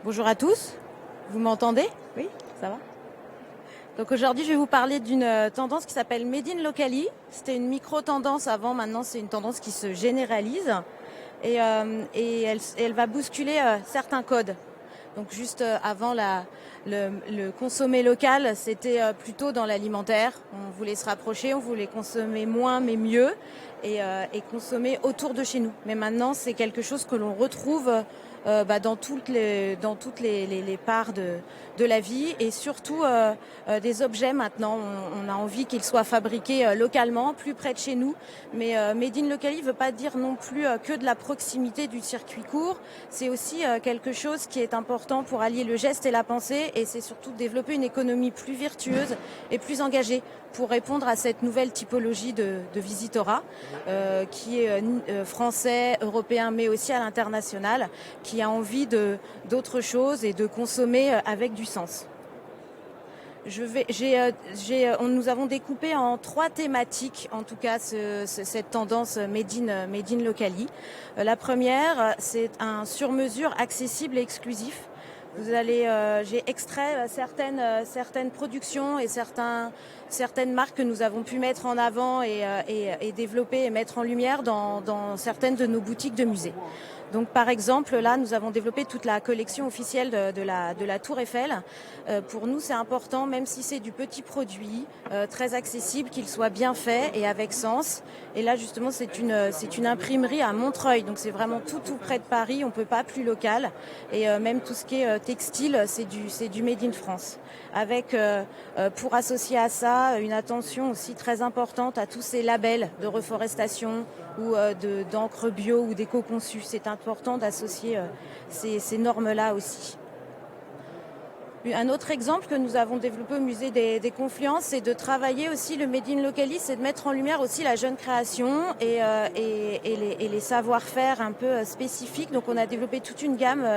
Bonjour à tous, vous m'entendez? Oui, ça va. Donc aujourd'hui, je vais vous parler d'une tendance qui s'appelle Made in Locally. C'était une micro-tendance avant, maintenant c'est une tendance qui se généralise et elle va bousculer certains codes. Donc juste avant le consommer local, c'était plutôt dans l'alimentaire. On voulait se rapprocher, on voulait consommer moins mais mieux et consommer autour de chez nous. Mais maintenant, c'est quelque chose que l'on retrouve dans toutes les parts de la vie et surtout des objets maintenant. On a envie qu'ils soient fabriqués localement, plus près de chez nous. Mais Made in Locally ne veut pas dire non plus que de la proximité du circuit court. C'est aussi quelque chose qui est important pour allier le geste et la pensée et c'est surtout développer une économie plus vertueuse et plus engagée pour répondre à cette nouvelle typologie de visitorat qui est français, européen mais aussi à l'international, qui a envie d'autre chose et de consommer avec du sens. Nous avons découpé en 3 thématiques, en tout cas, cette tendance Made in Locally. La première, c'est un sur-mesure accessible et exclusif. J'ai extrait certaines productions et certaines marques que nous avons pu mettre en avant et développer et mettre en lumière dans certaines de nos boutiques de musées. Donc par exemple, là, nous avons développé toute la collection officielle de la Tour Eiffel. Pour nous, c'est important, même si c'est du petit produit, très accessible, qu'il soit bien fait et avec sens. Et là, justement, c'est une imprimerie à Montreuil. Donc c'est vraiment tout près de Paris. On ne peut pas plus local. Et même tout ce qui est textile, c'est du Made in France. Avec, pour associer à ça, une attention aussi très importante à tous ces labels de reforestation ou d'encre bio ou d'éco-conçu. C'est important d'associer ces normes-là aussi. Un autre exemple que nous avons développé au musée des Confluences, c'est de travailler aussi le Made in Locally, c'est de mettre en lumière aussi la jeune création et les savoir-faire un peu spécifiques. Donc on a développé toute une gamme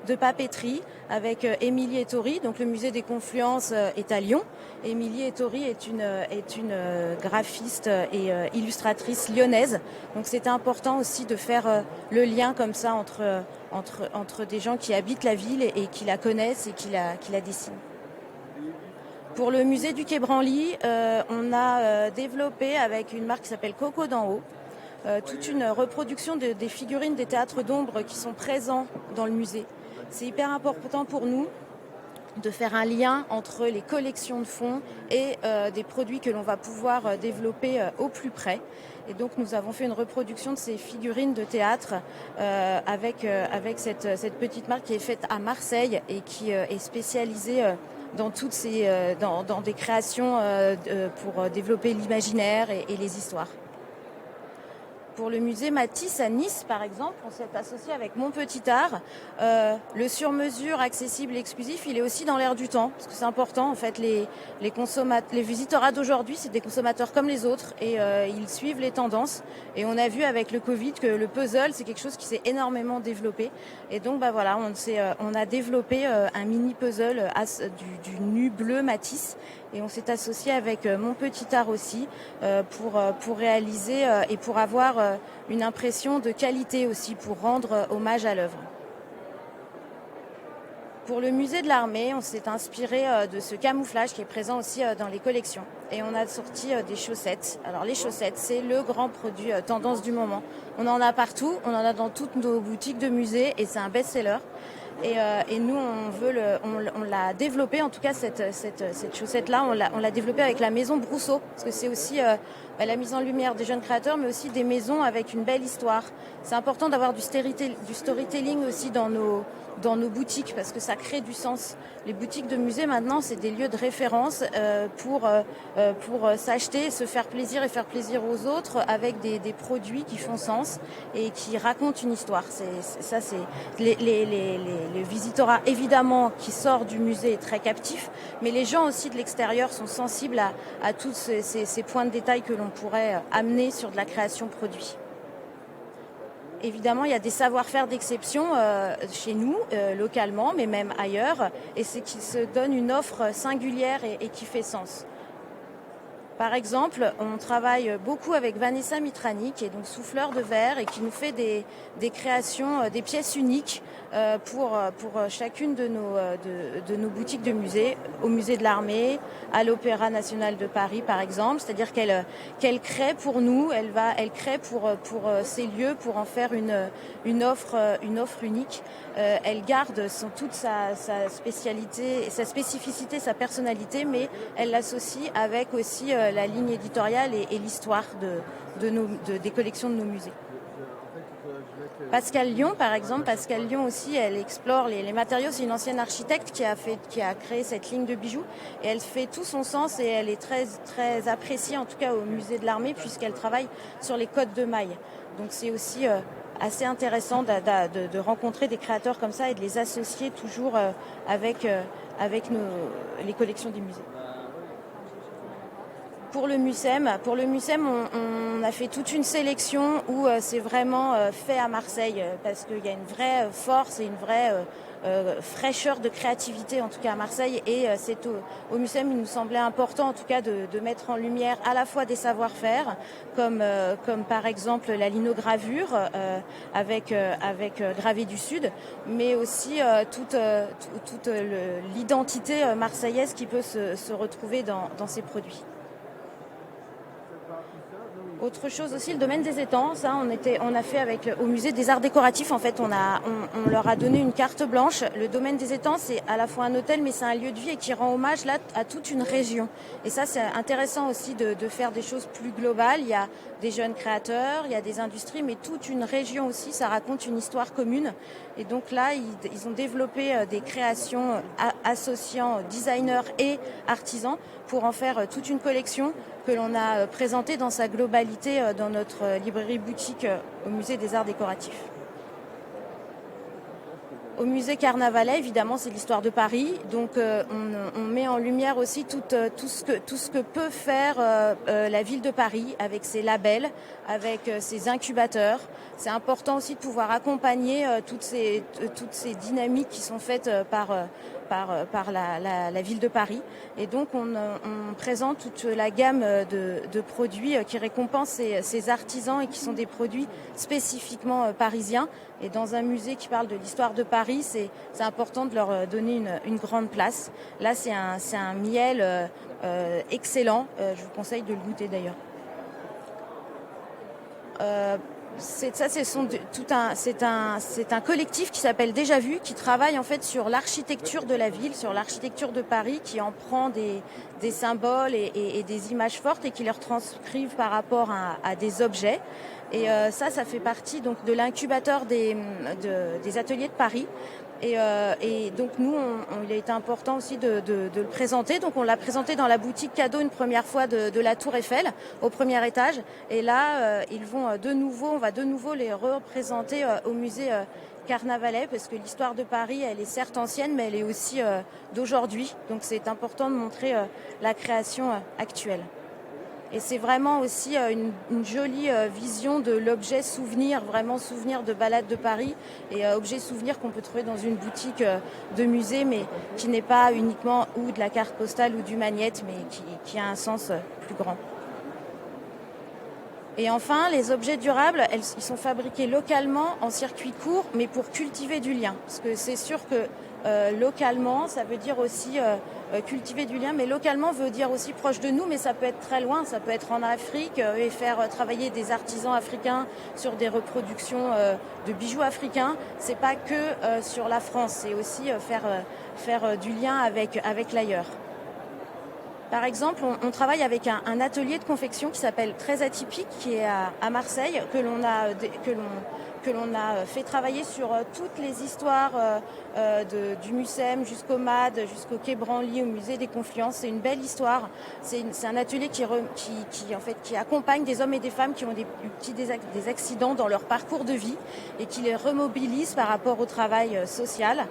de papeterie avec Émilie Ettori. Donc le musée des Confluences est à Lyon. Émilie Ettori est une graphiste et illustratrice lyonnaise. Donc c'était important aussi de faire le lien comme ça entre des gens qui habitent la ville et qui la connaissent et qui la dessinent. Pour le musée du Quai Branly, on a développé avec une marque qui s'appelle Coco d'en haut toute une reproduction des figurines des théâtres d'ombre qui sont présents dans le musée. C'est hyper important pour nous de faire un lien entre les collections de fonds et des produits que l'on va pouvoir développer au plus près. Et donc nous avons fait une reproduction de ces figurines de théâtre avec cette petite marque qui est faite à Marseille et qui est spécialisée dans des créations pour développer l'imaginaire et les histoires. Pour le musée Matisse à Nice, par exemple, on s'est associé avec Mon Petit Art. Le sur-mesure accessible et exclusif, il est aussi dans l'air du temps, parce que c'est important. En fait, les visiteurs d'aujourd'hui, c'est des consommateurs comme les autres, et ils suivent les tendances. Et on a vu avec le Covid que le puzzle, c'est quelque chose qui s'est énormément développé. Et donc, on a développé un mini puzzle du nu bleu Matisse. Et on s'est associé avec Mon Petit Art aussi pour réaliser et pour avoir une impression de qualité aussi, pour rendre hommage à l'œuvre. Pour le musée de l'Armée, on s'est inspiré de ce camouflage qui est présent aussi dans les collections. Et on a sorti des chaussettes. Alors les chaussettes, c'est le grand produit tendance du moment. On en a partout, on en a dans toutes nos boutiques de musée et c'est un best-seller. Et nous, on l'a développé, en tout cas cette chaussette-là, on l'a développée avec la maison Brousseau, parce que c'est aussi la mise en lumière des jeunes créateurs, mais aussi des maisons avec une belle histoire. C'est important d'avoir du storytelling aussi dans nos boutiques, parce que ça crée du sens. Les boutiques de musée, maintenant, c'est des lieux de référence pour s'acheter, se faire plaisir et faire plaisir aux autres avec des produits qui font sens et qui racontent une histoire. Le visitorat, évidemment, qui sort du musée est très captif, mais les gens aussi de l'extérieur sont sensibles à tous ces points de détail que l'on pourrait amener sur de la création produit. Évidemment, il y a des savoir-faire d'exception chez nous, localement, mais même ailleurs, et c'est qu'ils se donnent une offre singulière et qui fait sens. Par exemple, on travaille beaucoup avec Vanessa Mitrani, qui est donc souffleur de verre et qui nous fait des créations, des pièces uniques pour chacune de nos boutiques de musées, au musée de l'Armée, à l'Opéra national de Paris par exemple. C'est-à-dire qu'elle crée pour nous, elle crée pour ces lieux pour en faire une offre unique. Elle garde toute sa spécialité, sa spécificité, sa personnalité, mais elle l'associe avec aussi la ligne éditoriale et l'histoire des collections de nos musées. Pascal Lyon, par exemple, Pascal Lyon aussi, elle explore les matériaux. C'est une ancienne architecte qui a créé cette ligne de bijoux et elle fait tout son sens et elle est très, très appréciée, en tout cas au musée de l'Armée, puisqu'elle travaille sur les codes de mailles. Donc c'est aussi assez intéressant de rencontrer des créateurs comme ça et de les associer toujours avec les collections des musées. Pour le MUSEM, on a fait toute une sélection où c'est vraiment fait à Marseille parce qu'il y a une vraie force et une vraie fraîcheur de créativité en tout cas à Marseille et c'est au MUSEM il nous semblait important en tout cas de mettre en lumière à la fois des savoir-faire comme par exemple la linogravure avec Gravé du Sud, mais aussi toute l'identité marseillaise qui peut se retrouver dans ces produits. Autre chose aussi, le domaine des étangs. Ça, on a fait au musée des arts décoratifs. En fait, on leur a donné une carte blanche. Le domaine des étangs, c'est à la fois un hôtel, mais c'est un lieu de vie et qui rend hommage là à toute une région. Et ça, c'est intéressant aussi de faire des choses plus globales. Il y a des jeunes créateurs, il y a des industries, mais toute une région aussi. Ça raconte une histoire commune. Et donc là, ils ont développé des créations associant designers et artisans pour en faire toute une collection que l'on a présentée dans sa globalité dans notre librairie boutique au musée des arts décoratifs. Au musée Carnavalet, évidemment, c'est l'histoire de Paris. Donc, on met en lumière aussi tout ce que peut faire la ville de Paris avec ses labels, avec ses incubateurs. C'est important aussi de pouvoir accompagner toutes ces dynamiques qui sont faites par la ville de Paris. Et donc, on présente toute la gamme de produits qui récompensent ces artisans et qui sont des produits spécifiquement parisiens. Et dans un musée qui parle de l'histoire de Paris, c'est important de leur donner une grande place. Là, c'est un miel excellent. Je vous conseille de le goûter d'ailleurs. C'est un collectif qui s'appelle Déjà Vu, qui travaille en fait sur l'architecture de la ville, sur l'architecture de Paris, qui en prend des symboles et des images fortes et qui les retranscrivent par rapport à des objets. Et ça fait partie donc de l'incubateur des ateliers de Paris. Et donc nous, il a été important aussi de le présenter. Donc on l'a présenté dans la boutique cadeau une première fois de la Tour Eiffel au premier étage. Et là, on va de nouveau les représenter au musée Carnavalet parce que l'histoire de Paris, elle est certes ancienne, mais elle est aussi d'aujourd'hui. Donc c'est important de montrer la création actuelle. Et c'est vraiment aussi une jolie vision de l'objet souvenir, vraiment souvenir de balade de Paris et objet souvenir qu'on peut trouver dans une boutique de musée, mais qui n'est pas uniquement ou de la carte postale ou du magnète, mais qui a un sens plus grand. Et enfin, les objets durables, ils sont fabriqués localement en circuit court, mais pour cultiver du lien. Parce que c'est sûr que localement, ça veut dire aussi cultiver du lien, mais localement veut dire aussi proche de nous, mais ça peut être très loin, ça peut être en Afrique et faire travailler des artisans africains sur des reproductions de bijoux africains. C'est pas que sur la France, c'est aussi faire du lien avec l'ailleurs. Par exemple, on travaille avec un atelier de confection qui s'appelle Très Atypique, qui est à Marseille, que l'on a fait travailler sur toutes les histoires du MUSEM jusqu'au MAD, jusqu'au Quai Branly, au musée des Confluences. C'est une belle histoire. C'est un atelier qui accompagne des hommes et des femmes qui ont des accidents dans leur parcours de vie et qui les remobilise par rapport au travail social.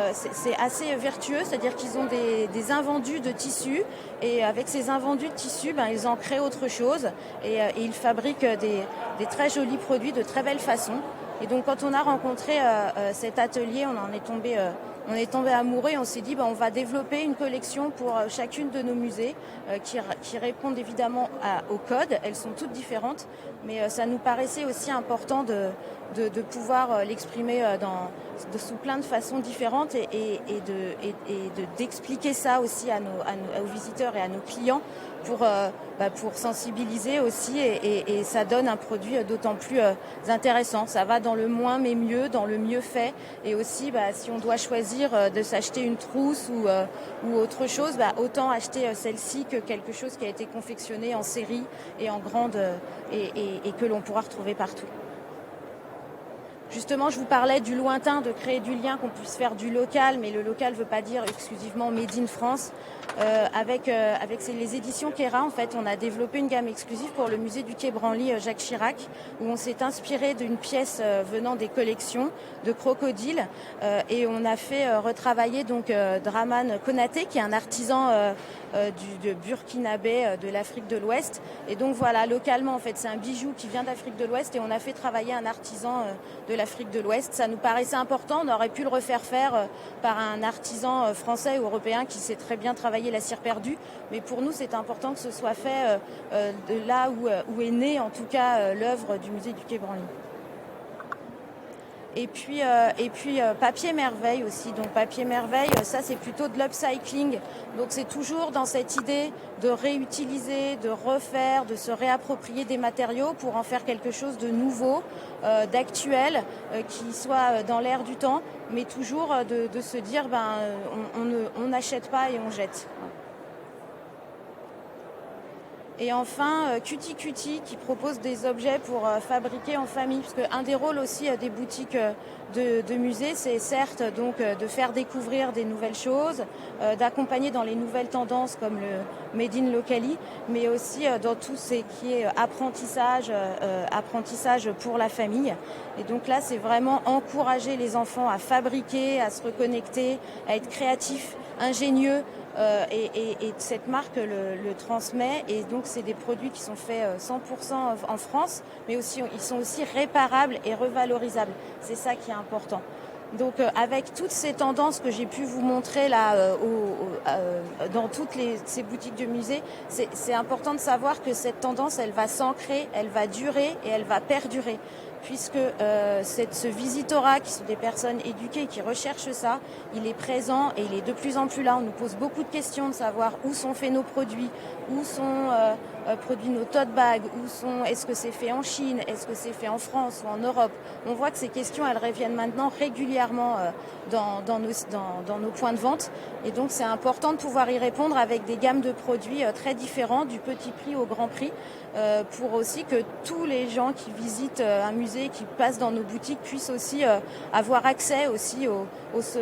C'est assez vertueux, c'est-à-dire qu'ils ont des invendus de tissus et avec ces invendus de tissus, ils en créent autre chose et ils fabriquent des très jolis produits de très belle façon. Et donc quand on a rencontré cet atelier, on en est tombé on est tombé amoureux et on s'est dit on va développer une collection pour chacune de nos musées qui répondent évidemment au code. Elles sont toutes différentes, mais ça nous paraissait aussi important de pouvoir l'exprimer sous plein de façons différentes et d'expliquer ça aussi aux visiteurs et à nos clients pour sensibiliser aussi et ça donne un produit d'autant plus intéressant. Ça va dans le moins mais mieux, dans le mieux fait et aussi si on doit choisir de s'acheter une trousse ou autre chose, autant acheter celle-ci que quelque chose qui a été confectionné en série et en grande et que l'on pourra retrouver partout. Justement, je vous parlais du lointain, de créer du lien, qu'on puisse faire du local, mais le local ne veut pas dire exclusivement Made in France. Avec les éditions Kera, en fait, on a développé une gamme exclusive pour le musée du Quai Branly Jacques Chirac, où on s'est inspiré d'une pièce venant des collections de crocodiles et on a fait retravailler donc Draman Konaté, qui est un artisan de burkinabé de l'Afrique de l'Ouest. Et donc voilà, localement, en fait, c'est un bijou qui vient d'Afrique de l'Ouest et on a fait travailler un artisan de l'Afrique de l'Ouest. Ça nous paraissait important, on aurait pu le refaire faire par un artisan français ou européen qui sait très bien travailler la cire perdue, mais pour nous c'est important que ce soit fait de là où est née en tout cas l'œuvre du musée du Quai Branly. Et puis Papier Merveille aussi. Donc Papier Merveille, ça c'est plutôt de l'upcycling. Donc c'est toujours dans cette idée de réutiliser, de refaire, de se réapproprier des matériaux pour en faire quelque chose de nouveau, d'actuel, qui soit dans l'air du temps, mais toujours de se dire on n'achète pas et on jette. Et enfin, Cutie Cutie qui propose des objets pour fabriquer en famille. Parce qu'un des rôles aussi des boutiques de musées, c'est certes donc de faire découvrir des nouvelles choses, d'accompagner dans les nouvelles tendances comme le Made in Locally, mais aussi dans tout ce qui est apprentissage pour la famille. Et donc là, c'est vraiment encourager les enfants à fabriquer, à se reconnecter, à être créatifs, ingénieux. Et cette marque le transmet et donc c'est des produits qui sont faits 100% en France, mais aussi ils sont aussi réparables et revalorisables. C'est ça qui est important. Donc avec toutes ces tendances que j'ai pu vous montrer là dans toutes ces boutiques de musées, c'est important de savoir que cette tendance elle va s'ancrer, elle va durer et elle va perdurer. Puisque ce visitorat, qui sont des personnes éduquées qui recherchent ça, il est présent et il est de plus en plus là. On nous pose beaucoup de questions de savoir où sont faits nos produits, où sont produits nos tote bags, est-ce que c'est fait en Chine, est-ce que c'est fait en France ou en Europe. On voit que ces questions, elles reviennent maintenant régulièrement dans nos points de vente. Et donc c'est important de pouvoir y répondre avec des gammes de produits très différents, du petit prix au grand prix, pour aussi que tous les gens qui visitent un musée, qui passent dans nos boutiques, puissent aussi avoir accès aussi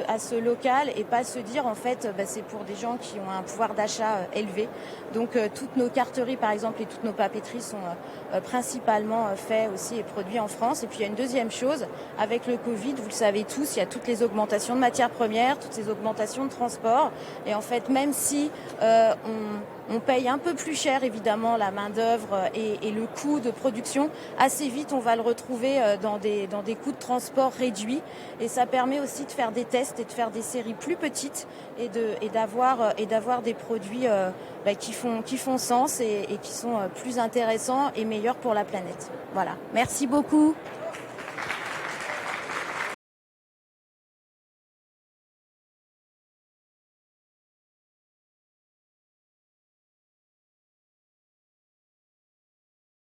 à ce local et pas se dire en fait c'est pour des gens qui ont un pouvoir d'achat élevé. Donc toutes nos carteries par exemple et toutes nos papeteries sont principalement faites aussi et produits en France. Et puis il y a une deuxième chose, avec le Covid, vous le savez tous, il y a toutes les augmentations de matières premières, toutes ces augmentations de transport. Et en fait, même si on paye un peu plus cher évidemment la main d'œuvre et le coût de production, assez vite on va le retrouver dans des coûts de transport réduits et ça permet aussi de faire des tests et de faire des séries plus petites et d'avoir des produits qui font sens et qui sont plus intéressants et meilleurs pour la planète. Voilà, merci beaucoup.